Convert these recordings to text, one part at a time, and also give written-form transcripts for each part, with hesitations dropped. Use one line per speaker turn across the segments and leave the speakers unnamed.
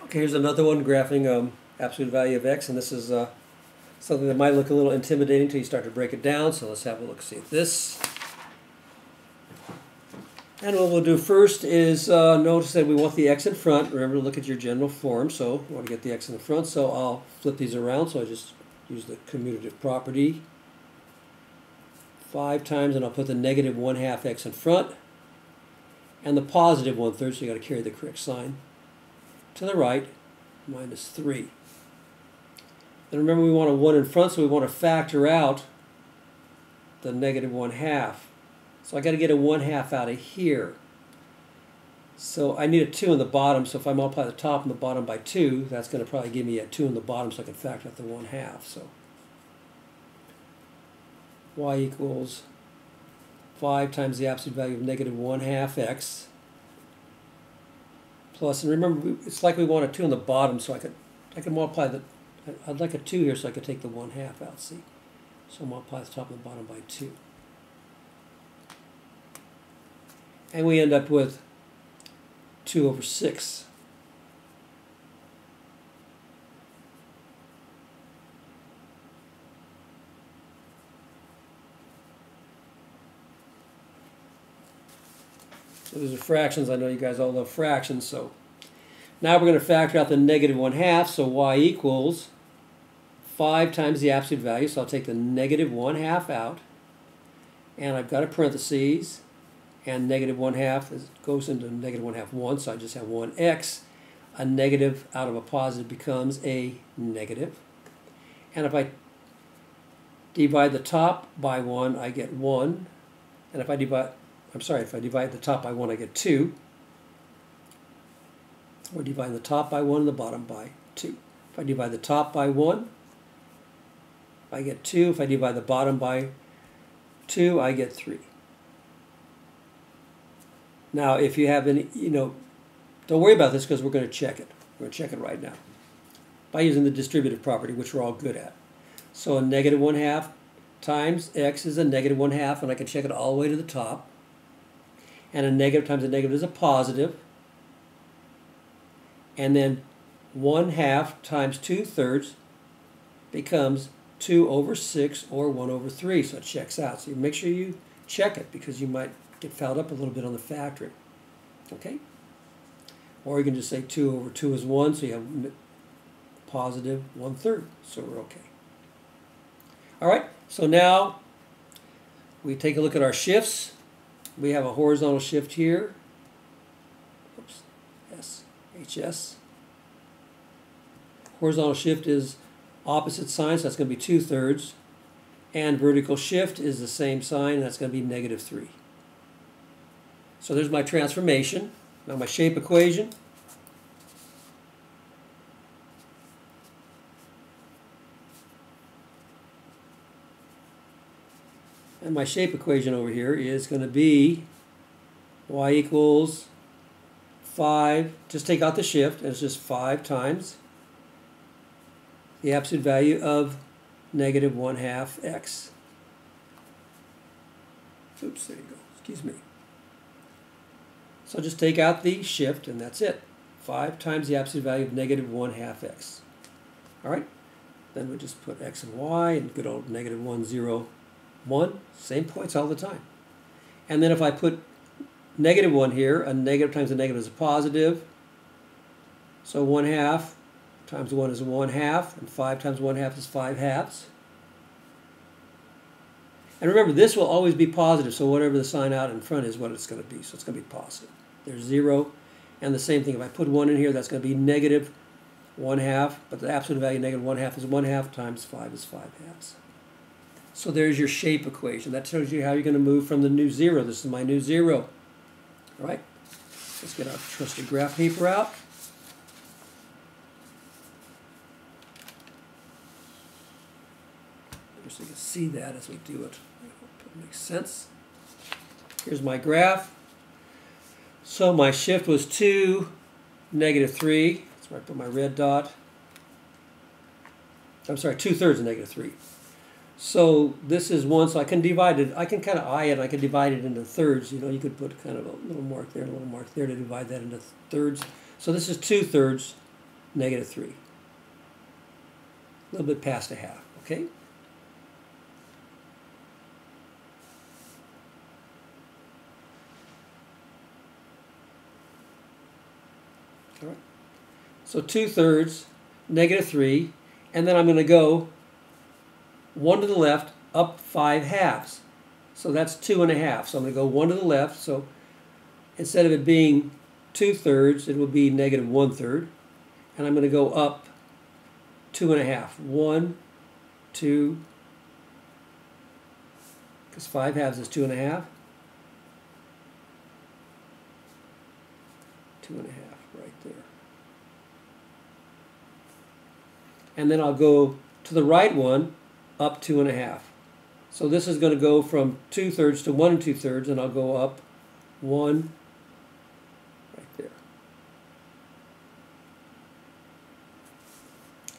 Okay, here's another one graphing absolute value of x, and this is something that might look a little intimidating until you start to break it down. So let's have a look see at this. And what we'll do first is notice that we want the x in front. Remember to look at your general form. So we want to get the x in the front. So I'll flip these around. So I just use the commutative property 5 times, and I'll put the negative 1/2 x in front and the positive 1/3. So you got to carry the correct sign to the right, minus 3. And remember, we want a 1 in front, so we want to factor out the negative 1/2. So I got to get a 1/2 out of here. So I need a 2 in the bottom, so if I multiply the top and the bottom by 2, that's going to probably give me a 2 in the bottom, so I can factor out the 1/2. So y equals 5 times the absolute value of negative 1/2 x plus, and remember, it's like we want a 2 in the bottom, so I can multiply the, I'd like a 2 here so I could take the 1/2 out, see? So multiply the top and the bottom by 2. And we end up with 2/6. So these are fractions. I know you guys all love fractions. So now we're going to factor out the negative 1/2. So y equals 5 times the absolute value. So I'll take the negative 1/2 out. And I've got a parentheses. And negative 1/2 goes into negative 1/2 1. So I just have 1x. A negative out of a positive becomes a negative. And if I divide the top by 1, I get 1. And if I divide the top by 1, I get 2. Or divide the top by 1 and the bottom by 2. If I divide the top by 1, I get 2. If I divide the bottom by 2, I get 3. Now, if you have any, don't worry about this because we're going to check it. We're going to check it right now by using the distributive property, which we're all good at. So a negative 1/2 times x is a negative 1/2, and I can check it all the way to the top. And a negative times a negative is a positive. And then 1/2 times 2/3 becomes 2/6 or 1/3. So it checks out. So you make sure you check it because you might get fouled up a little bit on the factoring. Okay? Or you can just say 2/2 is 1, so you have positive 1/3. So we're okay. All right, so now we take a look at our shifts. We have a horizontal shift here. Oops, HS. Horizontal shift is opposite sign, so that's going to be 2/3. And vertical shift is the same sign, and that's going to be negative 3. So there's my transformation. Now my shape equation. And my shape equation over here is going to be y equals 5. Just take out the shift, and it's just 5 times the absolute value of negative 1/2 x. Oops, there you go. Excuse me. So just take out the shift, and that's it. 5 times the absolute value of negative 1/2 x. All right? Then we just put x and y, and good old negative 1, 0, 1. Same points all the time. And then if I put negative 1 here, a negative times a negative is a positive. So 1/2 times 1 is 1/2, and 5 times 1/2 is 5/2. And remember, this will always be positive, so whatever the sign out in front is what it's going to be. So it's going to be positive. There's 0. And the same thing, if I put 1 in here, that's going to be negative 1/2, but the absolute value of negative 1/2 is 1/2 times 5 is 5/2. So there's your shape equation. That tells you how you're going to move from the new 0. This is my new 0. All right, let's get our trusty graph paper out. So you can see that as we do it. I hope it makes sense. Here's my graph. So my shift was 2, negative 3. That's where I put my red dot. I'm sorry, 2/3 of negative 3. So this is 1, so I can divide it. I can kind of eye it. I can divide it into thirds. You could put kind of a little mark there and a little mark there to divide that into thirds. So this is 2/3 negative 3. A little bit past a half, okay? All right. So 2/3, negative 3, and then I'm going to go 1 to the left, up 5 halves. So that's 2 1/2. So I'm going to go 1 to the left. So instead of it being 2/3, it will be negative 1/3. And I'm going to go up 2 1/2. 1, 2, because 5 halves is 2 1/2. 2 1/2 right there. And then I'll go to the right one, up 2 1/2. So this is going to go from 2/3 to 1 2/3, and I'll go up 1 right there.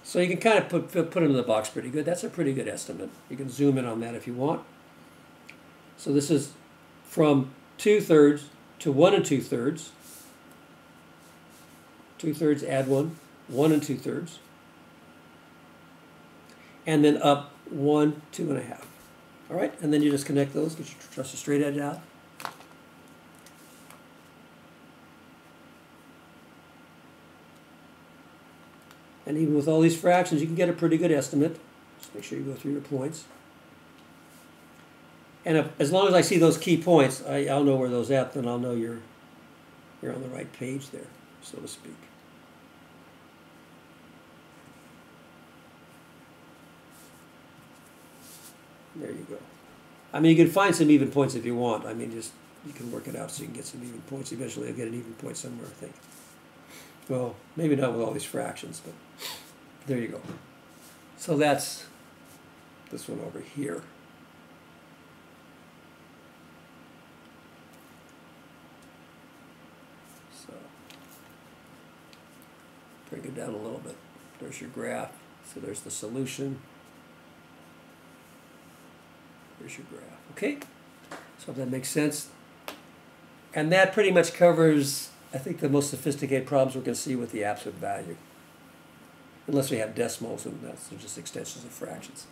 So you can kind of put them in the box pretty good. That's a pretty good estimate. You can zoom in on that if you want. So this is from 2/3 to 1 2/3. 2/3 add 1, 1 2/3. And then up 1 2 1/2. All right, and then you just connect those, get your just a straight edge out. And even with all these fractions, you can get a pretty good estimate. Just make sure you go through your points. And as long as I see those key points, I'll know where those at, then I'll know you're on the right page there, so to speak. There you go. I mean, you can find some even points if you want. I mean, you can work it out so you can get some even points. Eventually, you'll get an even point somewhere, I think. Well, maybe not with all these fractions, but there you go. So that's this one over here. So bring it down a little bit. There's your graph. So there's the solution. There's your graph. Okay? So if that makes sense. And that pretty much covers, I think, the most sophisticated problems we're going to see with the absolute value. Unless we have decimals, and that's just extensions of fractions.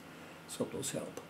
So hope those help.